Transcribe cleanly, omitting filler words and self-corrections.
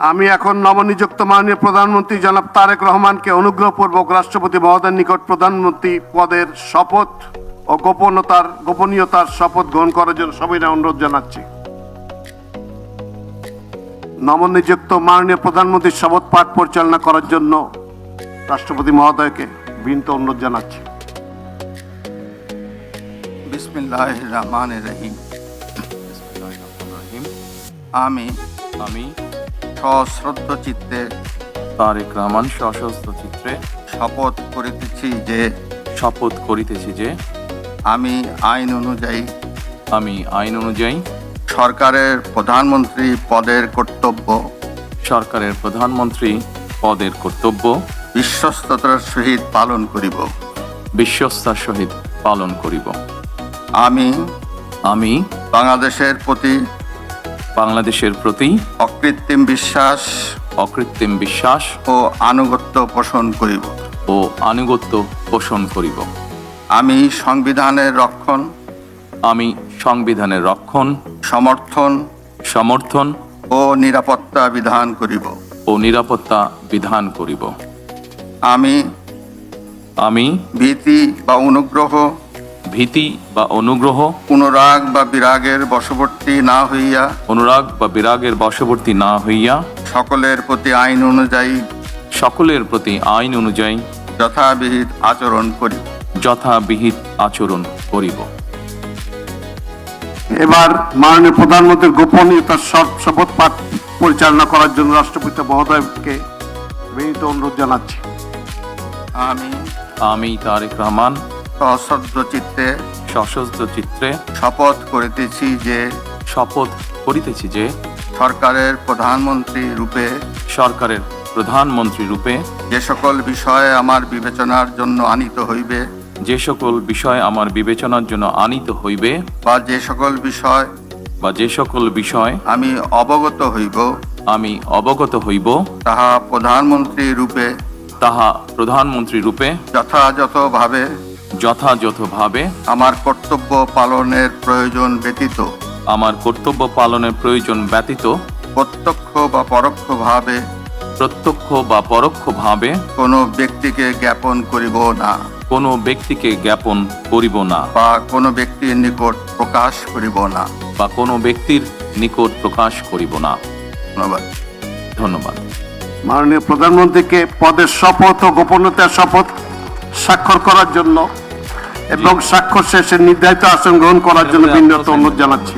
আমি এখন নবনিযুক্ত মাননীয় প্রধানমন্ত্রী জনাব তারেক রহমানকে অনুগ্রহপূর্বক রাষ্ট্রপতি মহোদয়ের নিকট প্রধানমন্ত্রী পদের শপথ ও গোপনীয়তার শপথ গ্রহণ করার জন্য সবিনয় অনুরোধ জানাচ্ছি। নবনিযুক্ত মাননীয় প্রধানমন্ত্রীর শপথ পাঠ পরিচালনা করার জন্য রাষ্ট্রপতি মহোদয়কে বিনীত অনুরোধ জানাচ্ছি। বিসমিল্লাহির রহমানির রহিম। আমি সশ্রদ্ধ চিত্তে তারেক রহমান সশস্ত্র চিত্রে শপথ করিতেছি যে আমি আইন অনুযায়ী সরকারের প্রধানমন্ত্রী পদের কর্তব্য বিশ্বস্ততার সহিত পালন করিব। আমি বাংলাদেশের প্রতি অকৃত্রিম বিশ্বাস ও আনুগত্য পোষণ করিব। আমি সংবিধানের রক্ষণ সমর্থন ও নিরাপত্তা বিধান করিব। আমি ভীতি বা অনুগ্রহ অনুরাগ বা বিরাগের বশবর্তী না হইয়া সকলের প্রতি আইন অনুযায়ী যথাবিহিত আচরণ করিব। এবার মাননীয় প্রধানমন্ত্রীর গোপনীয়তার শপথ পাঠ পরিচালনা করার জন্য রাষ্ট্রপতি মহোদয়কে বিনীত অনুরোধ জানাচ্ছি। আমি তারেক রহমান সশস্ত্র চিত্রে শপথ করিতেছি যে সরকারের প্রধানমন্ত্রী রূপে যে সকল বিষয় আমার বিবেচনার জন্য আনিত হইবে বা যে সকল বিষয় আমি অবগত হইব তাহা প্রধানমন্ত্রী রূপে যথাযথভাবে আমার কর্তব্য পালনের প্রয়োজন ব্যতীত প্রত্যক্ষ বা পরোক্ষভাবে কোনো ব্যক্তিকে জ্ঞাপন করিব না বা কোনো ব্যক্তির নিকট প্রকাশ করিব না। ধন্যবাদ। মাননীয় প্রধানমন্ত্রীকে পদের শপথ ও গোপনীয়তার শপথ স্বাক্ষর করার জন্য এবং স্বাক্ষর শেষে নির্ধারিত আসন গ্রহণ করার জন্য বিনীত অনুরোধ জানাচ্ছি।